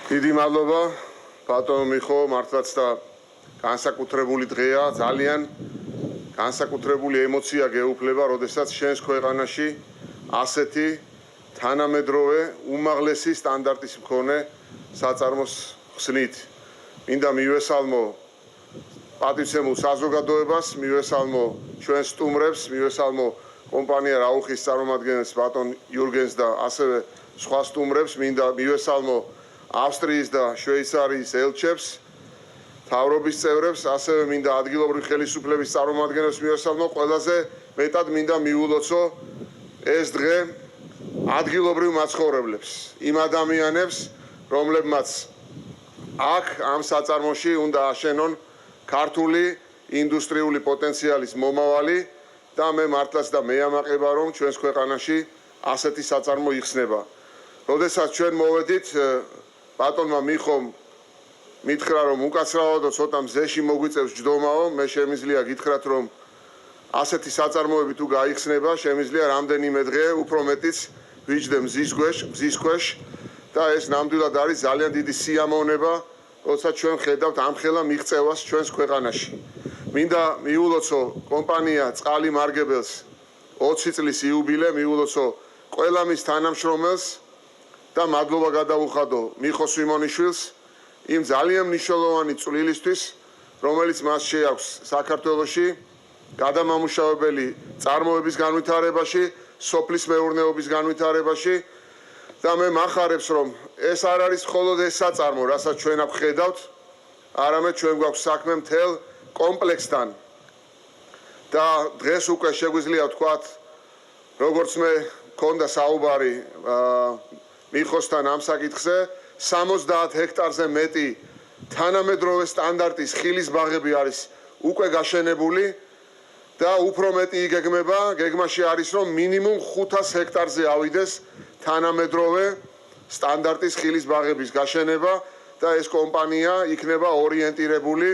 დიდი მადლობა ბატონო მიხო, მართლაც და განსაკუთრებული დღეა, ძალიან განსაკუთრებული ემოცია გეუფლება, როდესაც შენს ქვეყანაში ასეთი თანამედროვე უმაღლესი სტანდარტის მქონე საწარმოს ხსნით. მინდა მივესალმო პატივცემულ საზოგადოებას, მივესალმო ჩვენ სტუმრებს, მივესალმო კომპანია რაუხის წარმომადგენელს ბატონ იურგენს და ასევე სხვა სტუმრებს, მინდა მივესალმო ავსტრიის და შვეიცარიის ელჩებს, მთავრობის წევრებს, ასევე მინდა ადგილობრივი ხელისუფლების წარმომადგენლებს მივესალმო, ყველაზე მეტად მინდა მიულოცო ეს დღე ადგილობრივ მაცხოვრებლებს, იმ ადამიანებს, რომლებმაც აქ ამ საწარმოში უნდა აშენონ ქართული ინდუსტრიული პოტენციალის მომავალი და მე მართლაც და მეამაყება, რომ ჩვენს ქვეყანაში ასეთი საწარმო იხსნება. როდესაც ჩვენ მოვედით, ბატონმა მიხომ მითხრა, რომ უკაცრავად და ცოტა მზეში მოგვიწევს ჯდომაო, მე შემიძლია გითხრათ, რომ ასეთი საწარმოები თუ გაიხსნება, შემიძლია რამდენიმე დღე უფრო მეტიც ვიჯდე მზის ქვეშ და ეს ნამდვილად არის ძალიან დიდი სიამოვნება, როცა ჩვენ ხედავთ ამხელა მიღწევას ჩვენს ქვეყანაში. მინდა მიულოცო კომპანია წყალი მარგებელს 20 წლის იუბილე, მიულოცო ყველა მის თანამშრომელს და მადლობა გადაუხადო მიხო სვიმონიშვილს იმ ძალიან მნიშვნელოვანი წვლილისთვის, რომელიც მას შეაქვს საქართველოში გადამამუშავებელი წარმოების განვითარებაში, სოფლის მეურნეობის განვითარებაში და მე მახარებს, რომ ეს არ არის მხოლოდ ეს საწარმო, რასაც ჩვენ აქ ხედავთ, არამედ ჩვენ გვაქვს საქმე მთელ კომპლექსთან. და დღეს უკვე შეგვიძლია ვთქვათ, როგორც მე მქონდა საუბარი მიხოსთან ამ საკითხზე, 70 ჰექტარზე მეტი თანამედროვე სტანდარტის ხილის ბაღები არის უკვე გაშენებული და უფრო მეტი იგეგმება, გეგმაში არის, რომ მინიმუმ 500 ჰექტარზე ავიდეს თანამედროვე სტანდარტის ხილის ბაღების გაშენება და ეს კომპანია იქნება ორიენტირებული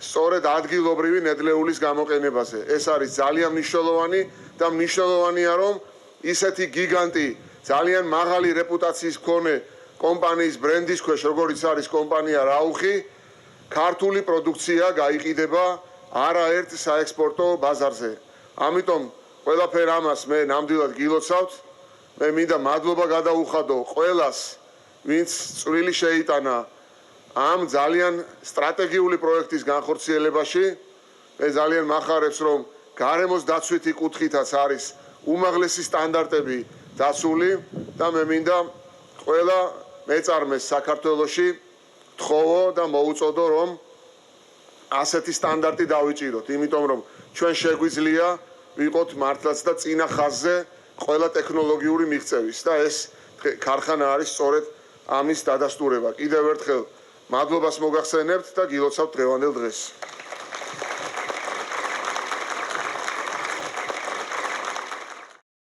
სწორედ ადგილობრივი ნედლეულის გამოყენებაზე. ეს არის ძალიან მნიშვნელოვანი და მნიშვნელოვანია, რომ ისეთი გიგანტი, ძალიან მაღალი რეპუტაციის მქონე კომპანიის ბრენდის ქვეშ, როგორიც არის კომპანია რაუხი, ქართული პროდუქცია გაიყიდება არაერთ საექსპორტო ბაზარზე. ამიტომ ყველაფერ ამას მე ნამდვილად გილოცავთ. მე მინდა მადლობა გადაუხადო ყველას, ვინც წვლილი შეიტანა ამ ძალიან სტრატეგიული პროექტის განხორციელებაში. მე ძალიან მახარებს, რომ გარემოს დაცვითი კუთხითაც არის უმაღლესი სტანდარტები დაცული და მე მინდა ყველა მეწარმეს საქართველოში თხოვო და მოუწოდო, რომ ასეთი სტანდარტი დავიჭიროთ, იმიტომ რომ ჩვენ შეგვიძლია ვიყოთ მართლაც და წინა ხაზზე ყველა ტექნოლოგიური მიღწევის და ეს ქარხანა არის სწორედ ამის დადასტურება. კიდევ ერთხელ მადლობას მოგახსენებთ და გილოცავთ დღევანდელ დღეს.